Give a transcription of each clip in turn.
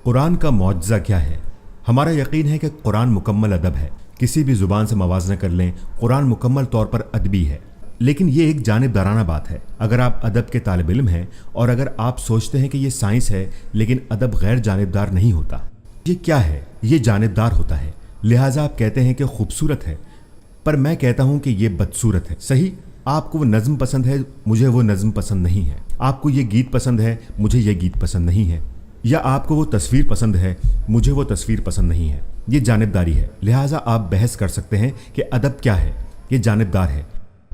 कुरान का मौजज़ा क्या है? हमारा यकीन है कि कुरान मुकम्मल अदब है। किसी भी ज़ुबान से मवाज़ना कर लें, कुरान मुकम्मल तौर पर अदबी है। लेकिन ये एक जानिबदाराना बात है। अगर आप अदब के तालिब इल्म हैं और अगर आप सोचते हैं कि ये साइंस है लेकिन अदब गैर जानिबदार नहीं होता, ये क्या है? ये जानिबदार होता है। लिहाजा आप कहते हैं कि खूबसूरत है, पर मैं कहता हूं कि ये बदसूरत है। सही, आपको वो नज़्म पसंद है, मुझे वो नज़्म पसंद नहीं है। आपको ये गीत पसंद है, मुझे ये गीत पसंद नहीं है। या आपको वो तस्वीर पसंद है, मुझे वो तस्वीर पसंद नहीं है। ये जानिबदारी है। लिहाजा आप बहस कर सकते हैं कि अदब क्या है। ये जानिबदार है।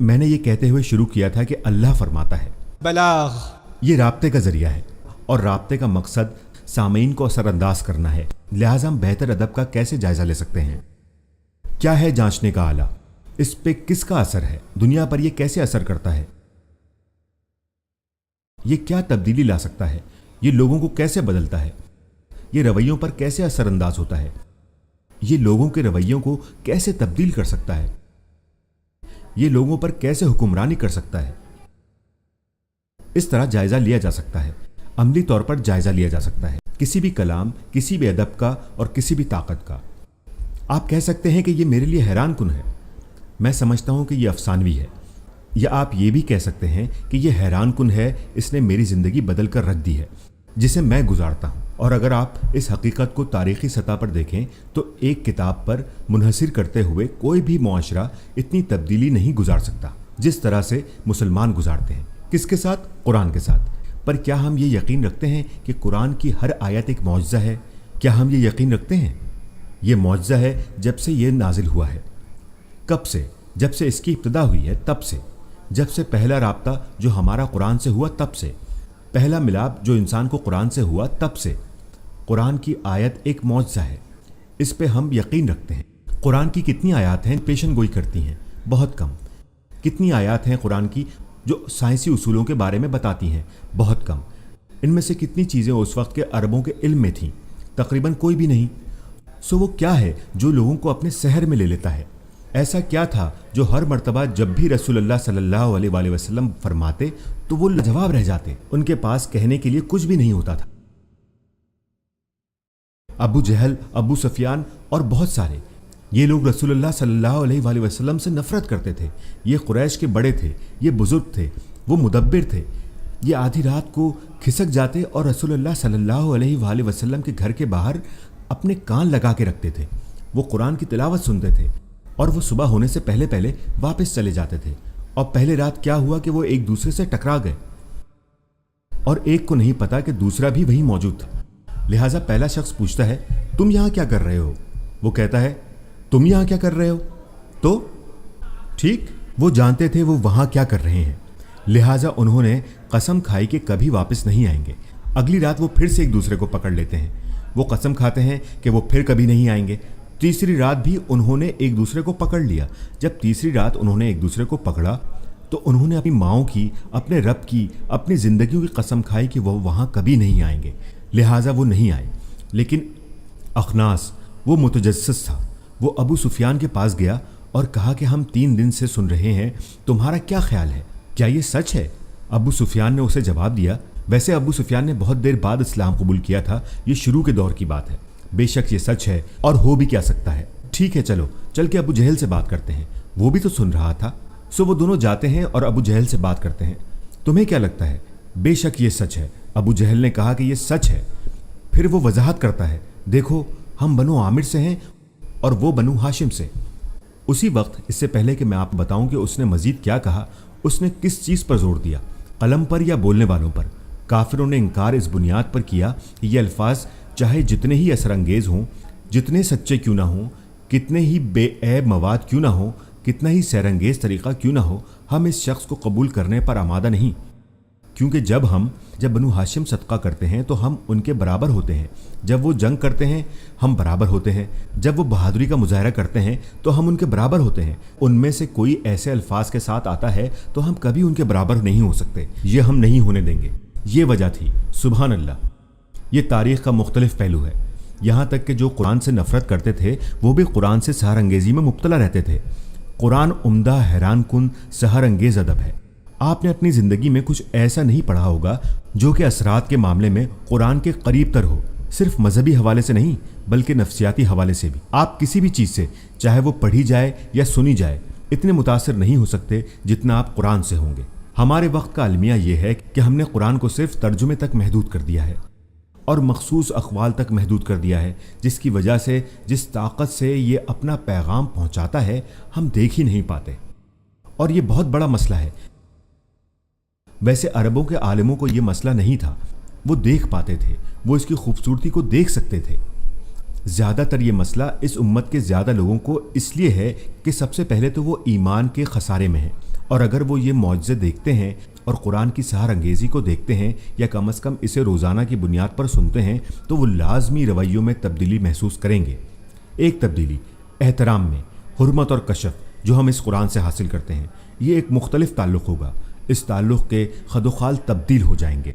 मैंने ये कहते हुए शुरू किया था कि अल्लाह फरमाता है, बलाग ये राब्ते का जरिया है और राब्ते का मकसद सामीन को असरअंदाज करना है। लिहाजा हम बेहतर अदब का कैसे जायजा ले सकते हैं? क्या है जांचने का आला? इस पे किसका असर है? दुनिया पर यह कैसे असर करता है? ये क्या तब्दीली ला सकता है? ये लोगों को कैसे बदलता है? ये रवैयों पर कैसे असरअंदाज होता है? ये लोगों के रवैयों को कैसे तब्दील कर सकता है? ये लोगों पर कैसे हुक्मरानी कर सकता है? इस तरह जायजा लिया जा सकता है, अमली तौर पर जायजा लिया जा सकता है, किसी भी कलाम, किसी भी अदब का और किसी भी ताकत का। आप कह सकते हैं कि यह मेरे लिए हैरान कुन है। मैं समझता हूं कि यह अफसानवी है। या आप ये भी कह सकते हैं कि यह हैरान कुन है, इसने मेरी जिंदगी बदल कर रख दी है जिसे मैं गुजारता हूं। और अगर आप इस हकीकत को तारीखी सतह पर देखें तो एक किताब पर मुनहसिर करते हुए कोई भी मुआशरा इतनी तब्दीली नहीं गुजार सकता जिस तरह से मुसलमान गुजारते हैं। किसके साथ? कुरान के साथ। पर क्या हम ये यकीन रखते हैं कि कुरान की हर आयत एक मौजज़ा है? क्या हम ये यकीन रखते हैं? ये मौजज़ा है जब से ये नाजिल हुआ है। कब से? जब से इसकी इब्तिदा हुई है, तब से। जब से पहला राब्ता जो हमारा कुरान से हुआ, तब से। पहला मिलाप जो इंसान को कुरान से हुआ, तब से। कुरान की आयत एक मौजज़ा है, इस पे हम यकीन रखते हैं। कुरान की कितनी आयत हैं पेशन गोई करती हैं? बहुत कम। कितनी आयत हैं कुरान की जो साइंसी उसूलों के बारे में बताती हैं? बहुत कम। इनमें से कितनी चीज़ें उस वक्त के अरबों के इल्म में थीं? तकरीबन कोई भी नहीं। सो वो क्या है जो लोगों को अपने सहर में ले लेता है? ऐसा क्या था जो हर मर्तबा जब भी रसूलुल्लाह सल्लल्लाहु अलैहि वसल्लम फरमाते तो वो लाजवाब रह जाते? उनके पास कहने के लिए कुछ भी नहीं होता था। अबू जहल, अबू सुफियान और बहुत सारे ये लोग रसूलुल्लाह सल्लल्लाहु अलैहि वसल्लम से नफरत करते थे। ये कुरैश के बड़े थे, ये बुजुर्ग थे, वो मुदब्बिर थे। ये आधी रात को खिसक जाते और रसूलुल्लाह सल्लल्लाहु अलैहि वसल्लम के घर के बाहर अपने कान लगा के रखते थे। वो कुरान की तिलावत सुनते थे और वो सुबह होने से पहले पहले वापस चले जाते थे। और पहले रात क्या हुआ कि वो एक दूसरे से टकरा गए और एक को नहीं पता कि दूसरा भी वहीं मौजूद था। लिहाजा पहला शख्स पूछता है, तुम यहां क्या कर रहे हो? वो कहता है, तुम यहां क्या कर रहे हो? तो ठीक, वो जानते थे वो वहां क्या कर रहे हैं। लिहाजा उन्होंने कसम खाई कि कभी वापस नहीं आएंगे। अगली रात वो फिर से एक दूसरे को पकड़ लेते हैं। वो कसम खाते हैं कि वो फिर कभी नहीं आएंगे। तीसरी रात भी उन्होंने एक दूसरे को पकड़ लिया। जब तीसरी रात उन्होंने एक दूसरे को पकड़ा तो उन्होंने अपनी माओं की, अपने रब की, अपनी जिंदगियों की कसम खाई कि वो वहां कभी नहीं आएंगे। लिहाजा वो नहीं आए। लेकिन अखनास, वो मुतजस्सिस था, वो अबू सुफियान के पास गया और कहा कि हम 3 दिन से सुन रहे हैं, तुम्हारा क्या ख्याल है? क्या ये सच है? अबू सुफियान ने उसे जवाब दिया, वैसे अबू सुफियान ने बहुत देर बाद इस्लाम कबूल किया था, ये शुरू के दौर की बात है। बेशक ये सच है और हो भी क्या सकता है। ठीक है, चलो चल के अबू जहल से बात करते हैं, वो भी तो सुन रहा था। सो वो दोनों जाते हैं और अबू जहल से बात करते हैं। तुम्हें क्या लगता है? बेशक ये सच है। अबू जहल ने कहा कि ये सच है। फिर वो वजाहत करता है, देखो हम बनु आमिर से हैं और वो बनु हाशिम से। उसी वक्त, इससे पहले कि मैं आपको बताऊं कि उसने मजीद क्या कहा, उसने किस चीज़ पर जोर दिया, कलम पर या बोलने वालों पर। काफिरों ने इनकार इस बुनियाद पर किया कि ये अल्फाज चाहे जितने ही असरअंगेज हों, जितने सच्चे क्यों ना हों, कितने ही बेऐब मवाद क्यों ना हो, कितना ही सैरंगेज तरीक़ा क्यों ना हो, हम इस शख्स को कबूल करने पर आमादा नहीं। क्योंकि जब बनु हाशिम सदका करते हैं तो हम उनके बराबर होते हैं। जब वो जंग करते हैं हम बराबर होते हैं। जब वो बहादुरी का मुजाहरा करते हैं तो हम उनके बराबर होते हैं। उनमें से कोई ऐसे अल्फाज के साथ आता है तो हम कभी उनके बराबर नहीं हो सकते। ये हम नहीं होने देंगे। ये वजह थी। सुभान अल्लाह। ये तारीख़ का मुख्तलिफ पहलू है। यहाँ तक कि जो कुरान से नफ़रत करते थे वो भी कुरान से सहर अंगेज़ी में मुब्तला रहते थे। कुरान उम्दा, हैरान कुन, सहर अंगेज़ अदब है। आपने अपनी ज़िंदगी में कुछ ऐसा नहीं पढ़ा होगा जो कि असरात के मामले में कुरान के करीब तर हो। صرف مذہبی حوالے سے نہیں بلکہ نفسیاتی حوالے سے بھی۔ آپ کسی بھی چیز سے، چاہے وہ پڑھی جائے یا سنی جائے، اتنے متاثر نہیں ہو سکتے جتنا آپ قرآن سے ہوں گے۔ ہمارے وقت کا المیہ یہ ہے کہ ہم نے قرآن کو صرف ترجمے تک محدود کر دیا ہے اور مخصوص اقوال تک محدود کر دیا ہے، جس کی وجہ سے جس طاقت سے یہ اپنا پیغام پہنچاتا ہے ہم دیکھ ہی نہیں پاتے، اور یہ بہت بڑا مسئلہ ہے۔ ویسے عربوں کے عالموں کو یہ مسئلہ نہیں تھا، وہ دیکھ پاتے تھے، وہ اس کی خوبصورتی کو دیکھ سکتے تھے۔ زیادہ تر یہ مسئلہ اس امت کے زیادہ لوگوں کو اس لیے ہے کہ سب سے پہلے تو وہ ایمان کے خسارے میں ہیں، اور اگر وہ یہ معجزے دیکھتے ہیں اور قرآن کی سحر انگیزی کو دیکھتے ہیں یا کم از کم اسے روزانہ کی بنیاد پر سنتے ہیں تو وہ لازمی رویوں میں تبدیلی محسوس کریں گے۔ ایک تبدیلی احترام میں، حرمت اور کشف جو ہم اس قرآن سے حاصل کرتے ہیں، یہ ایک مختلف تعلق ہوگا۔ اس تعلق کے خد و خال تبدیل ہو جائیں گے۔